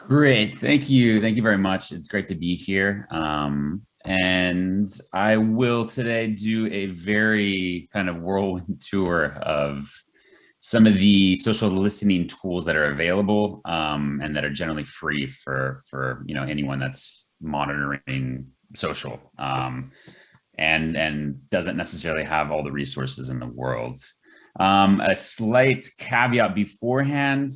Great. Thank you. Thank you very much. It's great to be here. And I will today do a very kind of whirlwind tour of some of the social listening tools that are available and that are generally free for anyone that's monitoring social and doesn't necessarily have all the resources in the world. A slight caveat beforehand,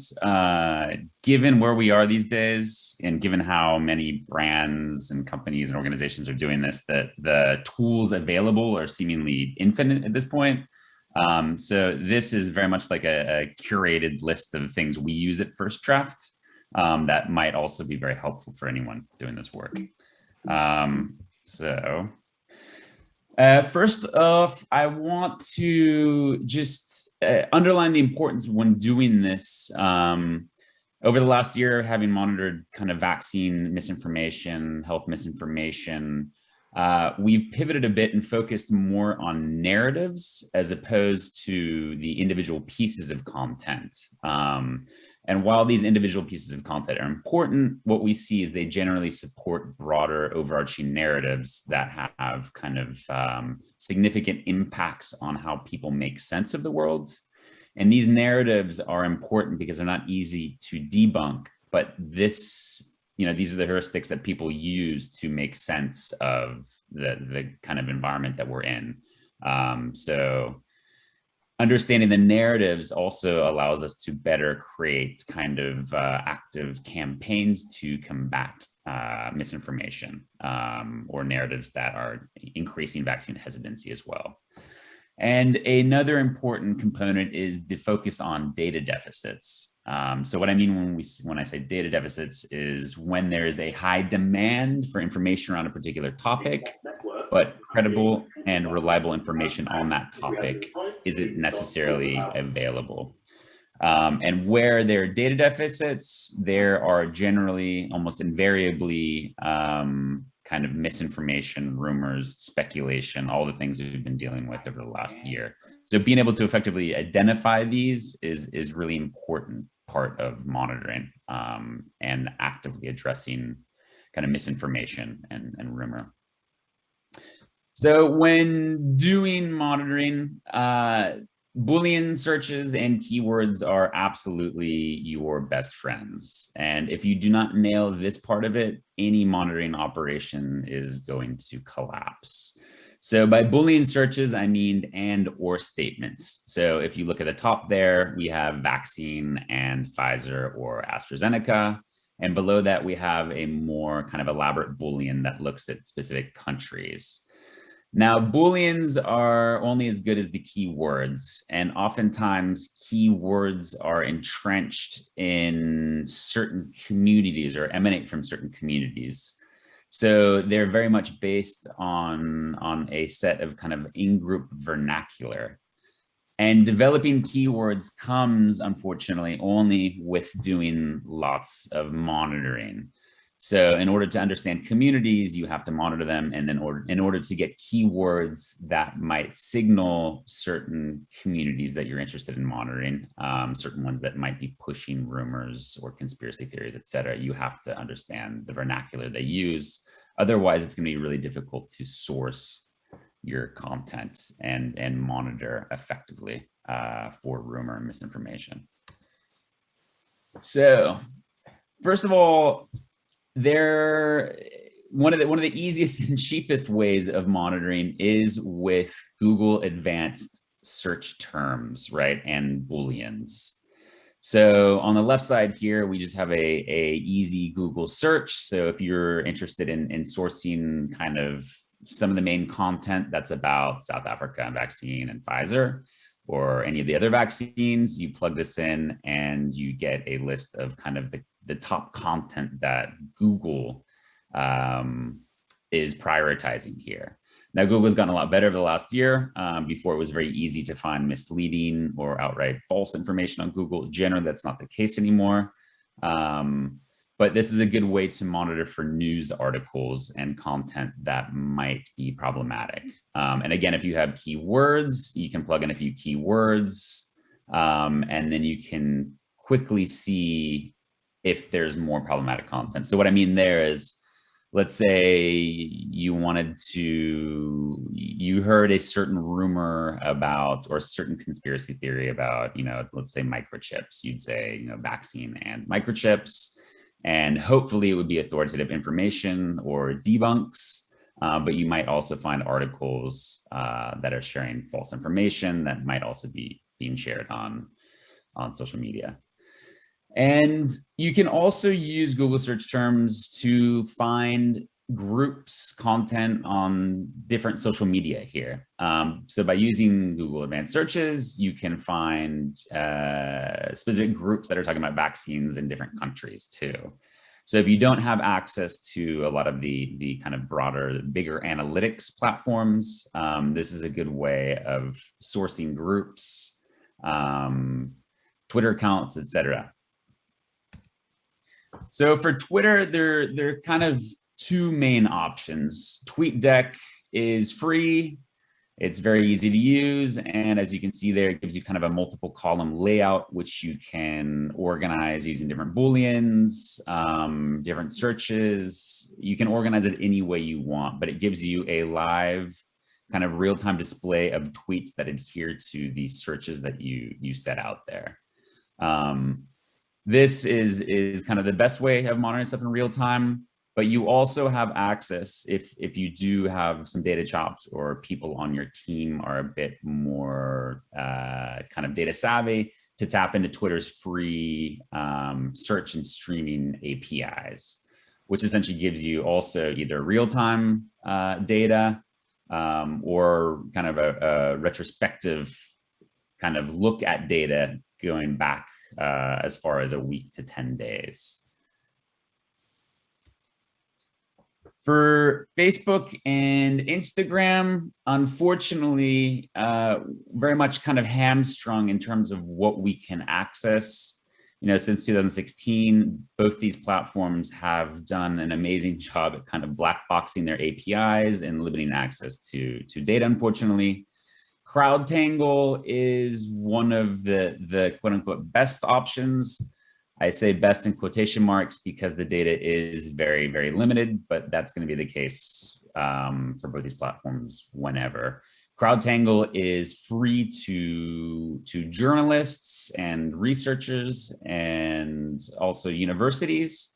given where we are these days and given how many brands and companies and organizations are doing this, that the tools available are seemingly infinite at this point. So this is very much like a curated list of things we use at First Draft that might also be very helpful for anyone doing this work. First off, I want to just underline the importance when doing this. Over the last year, having monitored kind of vaccine misinformation, health misinformation, we've pivoted a bit and focused more on narratives as opposed to the individual pieces of content. And while these individual pieces of content are important, what we see is they generally support broader overarching narratives that have kind of significant impacts on how people make sense of the world. And these narratives are important because they're not easy to debunk, but these are the heuristics that people use to make sense of the kind of environment that we're in. So understanding the narratives also allows us to better create kind of active campaigns to combat misinformation or narratives that are increasing vaccine hesitancy as well. And another important component is the focus on data deficits. So what I mean when I say data deficits is when there is a high demand for information around a particular topic, but credible and reliable information on that topic isn't necessarily available. And where there are data deficits, there are generally almost invariably kind of misinformation, rumors, speculation, all the things we've been dealing with over the last year. So being able to effectively identify these is really important part of monitoring and actively addressing kind of misinformation and rumor. So when doing monitoring, Boolean searches and keywords are absolutely your best friends. And if you do not nail this part of it, any monitoring operation is going to collapse. So by Boolean searches, I mean and or statements. So if you look at the top there, we have vaccine and Pfizer or AstraZeneca. And below that, we have a more kind of elaborate Boolean that looks at specific countries. Now, Booleans are only as good as the keywords, and oftentimes keywords are entrenched in certain communities or emanate from certain communities. So they're very much based on a set of kind of in-group vernacular. And developing keywords comes, unfortunately, only with doing lots of monitoring. So in order to understand communities, you have to monitor them. And then in order to get keywords that might signal certain communities that you're interested in monitoring, certain ones that might be pushing rumors or conspiracy theories, et cetera, you have to understand the vernacular they use. Otherwise, it's going to be really difficult to source your content and monitor effectively for rumor and misinformation. So first of all, one of the easiest and cheapest ways of monitoring is with Google Advanced Search Terms, right, and Booleans. So on the left side here, we just have a easy Google search. So if you're interested in sourcing kind of some of the main content that's about South Africa vaccine and Pfizer, or any of the other vaccines, you plug this in and you get a list of kind of the top content that Google is prioritizing here. Now, Google's gotten a lot better over the last year. Before, it was very easy to find misleading or outright false information on Google. Generally, that's not the case anymore. But this is a good way to monitor for news articles and content that might be problematic. And again, if you have keywords, you can plug in a few keywords, and then you can quickly see if there's more problematic content. So what I mean there is, let's say you heard a certain rumor about, or a certain conspiracy theory about, let's say microchips. You'd say, vaccine and microchips, and hopefully it would be authoritative information or debunks. But you might also find articles that are sharing false information that might also be being shared on social media. And you can also use Google search terms to find groups, content on different social media here. So by using Google Advanced Searches, you can find specific groups that are talking about vaccines in different countries too. So if you don't have access to a lot of the kind of broader, bigger analytics platforms, this is a good way of sourcing groups, Twitter accounts, etc. So for Twitter, there are kind of two main options. TweetDeck is free. It's very easy to use. And as you can see there, it gives you kind of a multiple column layout, which you can organize using different Booleans, different searches. You can organize it any way you want, but it gives you a live kind of real-time display of tweets that adhere to the searches that you set out there. This is kind of the best way of monitoring stuff in real time, but you also have access if you do have some data chops or people on your team are a bit more kind of data savvy, to tap into Twitter's free search and streaming APIs, which essentially gives you also either real-time data or kind of a retrospective kind of look at data going back as far as a week to 10 days. For Facebook and Instagram, unfortunately, very much kind of hamstrung in terms of what we can access. Since 2016, both these platforms have done an amazing job at kind of black boxing their APIs and limiting access to data, unfortunately. Crowdtangle is one of the quote unquote best options. I say best in quotation marks because the data is very, very limited, but that's going to be the case for both these platforms whenever. Crowdtangle is free to journalists and researchers and also universities.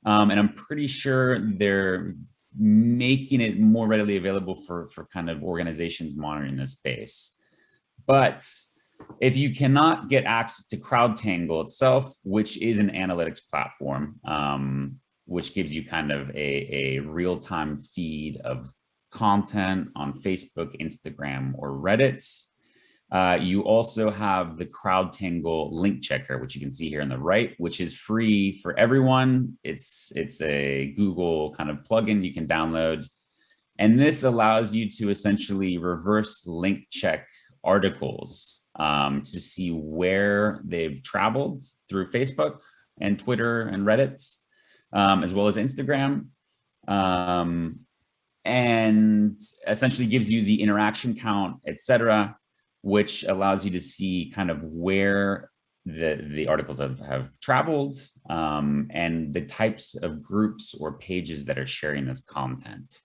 And I'm pretty sure they're making it more readily available for kind of organizations monitoring this space. But if you cannot get access to Crowdtangle itself, which is an analytics platform, which gives you kind of a real-time feed of content on Facebook, Instagram, or Reddit, you also have the Crowdtangle link checker, which you can see here on the right, which is free for everyone. It's a Google kind of plugin you can download. And this allows you to essentially reverse link check articles to see where they've traveled through Facebook and Twitter and Reddit, as well as Instagram. And essentially gives you the interaction count, etc., which allows you to see kind of where the articles have traveled and the types of groups or pages that are sharing this content.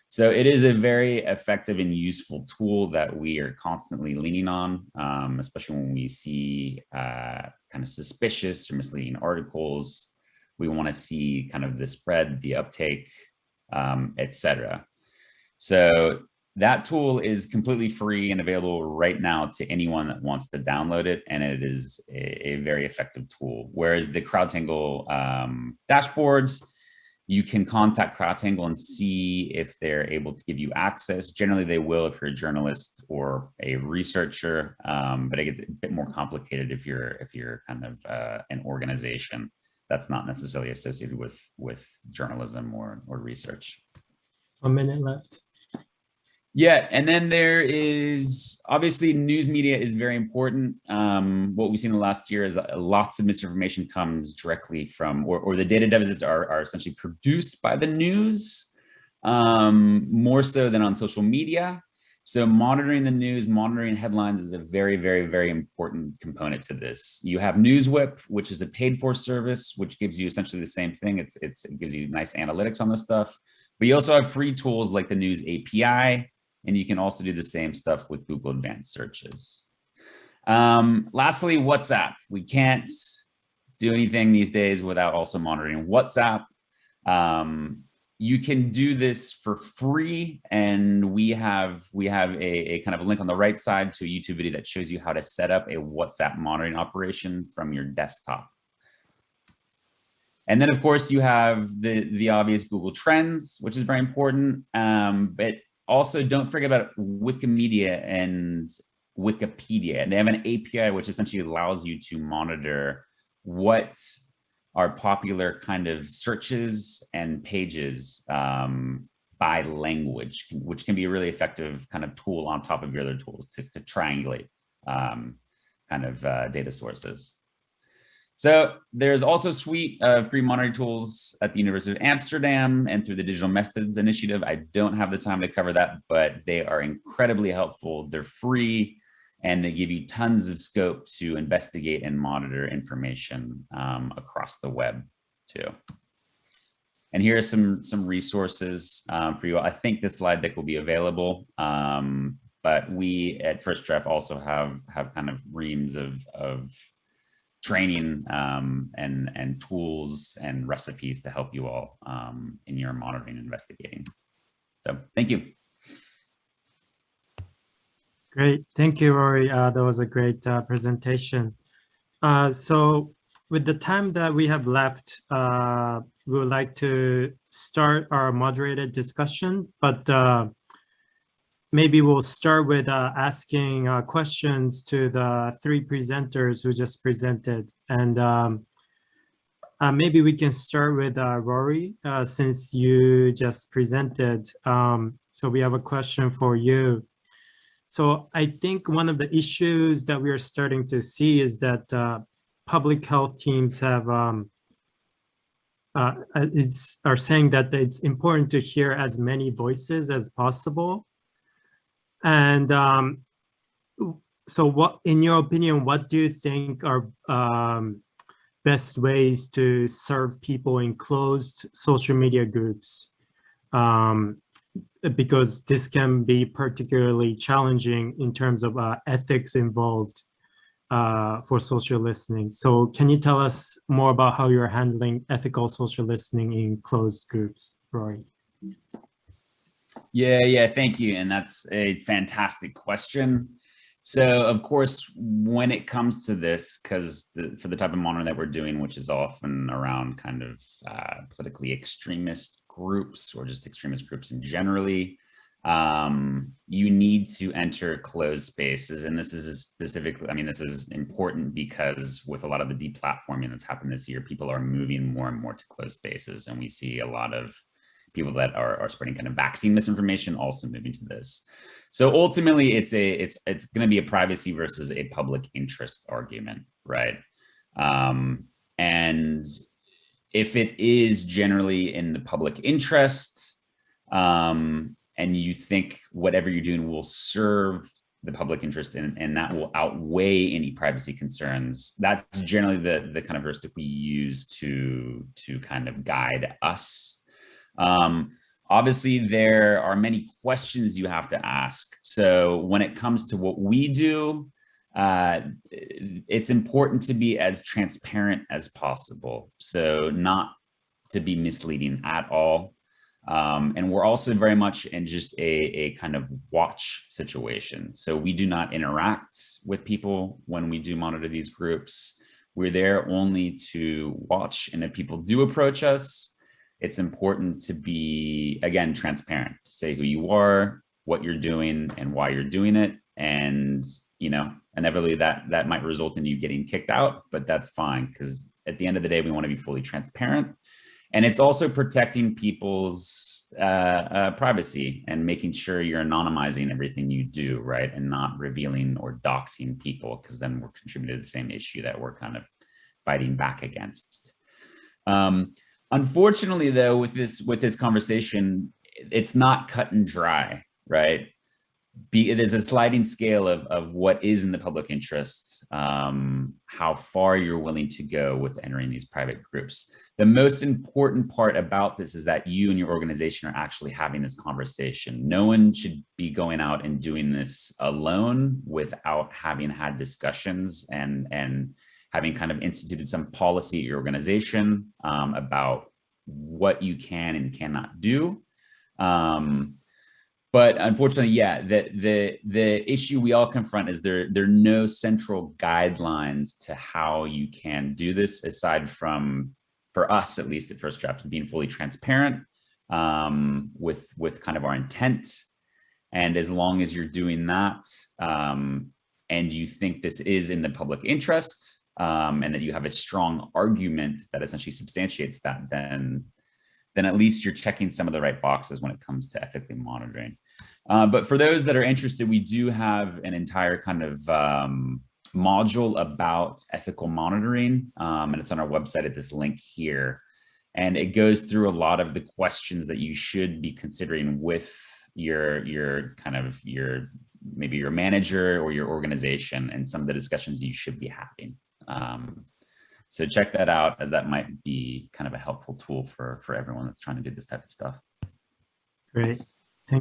So it is a very effective and useful tool that we are constantly leaning on, especially when we see kind of suspicious or misleading articles. We want to see kind of the spread, the uptake, etc. So that tool is completely free and available right now to anyone that wants to download it, and it is a very effective tool. Whereas the Crowdtangle dashboards, you can contact Crowdtangle and see if they're able to give you access. Generally, they will if you're a journalist or a researcher, but it gets a bit more complicated if you're kind of an organization that's not necessarily associated with journalism or research. 1 minute left. Yeah, and then there is obviously news media is very important. What we've seen in the last year is that lots of misinformation comes directly from, or the data deficits are essentially produced by the news, more so than on social media. So monitoring the news, monitoring headlines is a very, very, very important component to this. You have NewsWhip, which is a paid for service, which gives you essentially the same thing. It gives you nice analytics on this stuff. But you also have free tools like the News API, and you can also do the same stuff with Google Advanced Searches. Lastly, WhatsApp. We can't do anything these days without also monitoring WhatsApp. You can do this for free, and we have a kind of a link on the right side to a YouTube video that shows you how to set up a WhatsApp monitoring operation from your desktop. And then, of course, you have the obvious Google Trends, which is very important. But also, don't forget about Wikimedia and Wikipedia. And they have an API which essentially allows you to monitor what are popular kind of searches and pages by language, which can be a really effective kind of tool on top of your other tools to triangulate kind of data sources. So there's also a suite of free monitoring tools at the University of Amsterdam and through the Digital Methods Initiative. I don't have the time to cover that, but they are incredibly helpful. They're free, and they give you tons of scope to investigate and monitor information across the web too. And here are some resources for you. I think this slide deck will be available, but we at First Draft also have kind of reams of training and tools and recipes to help you all in your monitoring and investigating. So thank you. Great. Thank you, Rory. That was a great presentation. So with the time that we have left, we would like to start our moderated discussion, but maybe we'll start with asking questions to the three presenters who just presented. And maybe we can start with Rory, since you just presented. So we have a question for you. So I think one of the issues that we are starting to see is that public health teams have are saying that it's important to hear as many voices as possible. And so what, in your opinion, what do you think are best ways to serve people in closed social media groups? Because this can be particularly challenging in terms of ethics involved for social listening. So can you tell us more about how you're handling ethical social listening in closed groups, Rory? Yeah, thank you. And that's a fantastic question. So of course, when it comes to this, because for the type of monitoring that we're doing, which is often around kind of politically extremist groups or just extremist groups in generally, you need to enter closed spaces. And this is specifically, I mean, this is important because with a lot of the deplatforming that's happened this year, people are moving more and more to closed spaces. And we see a lot of people that are spreading kind of vaccine misinformation also moving to this. So ultimately, it's going to be a privacy versus a public interest argument, right? And if it is generally in the public interest, and you think whatever you're doing will serve the public interest and that will outweigh any privacy concerns, that's generally the kind of heuristic we use to kind of guide us. Obviously, there are many questions you have to ask. So when it comes to what we do, it's important to be as transparent as possible. So not to be misleading at all. And we're also very much in just a kind of watch situation. So we do not interact with people when we do monitor these groups. We're there only to watch. And if people do approach us, it's important to be, again, transparent, to say who you are, what you're doing, and why you're doing it. And, you know, inevitably that might result in you getting kicked out, but that's fine, because at the end of the day, we want to be fully transparent. And it's also protecting people's privacy and making sure you're anonymizing everything you do, right? And not revealing or doxing people, because then we're contributing to the same issue that we're kind of fighting back against. Unfortunately, though, with this conversation, it's not cut and dry, right? it is a sliding scale of what is in the public interest, how far you're willing to go with entering these private groups. The most important part about this is that you and your organization are actually having this conversation. No one should be going out and doing this alone without having had discussions and having kind of instituted some policy at your organization about what you can and cannot do. But unfortunately, yeah, the issue we all confront is there are no central guidelines to how you can do this, aside from, for us at least at First Draft, being fully transparent with kind of our intent. And as long as you're doing that, and you think this is in the public interest, and that you have a strong argument that essentially substantiates that, then at least you're checking some of the right boxes when it comes to ethically monitoring. But for those that are interested, we do have an entire kind of module about ethical monitoring, and it's on our website at this link here. And it goes through a lot of the questions that you should be considering with your kind of maybe your manager or your organization, and some of the discussions you should be having. So check that out, as that might be kind of a helpful tool for everyone that's trying to do this type of stuff. Great.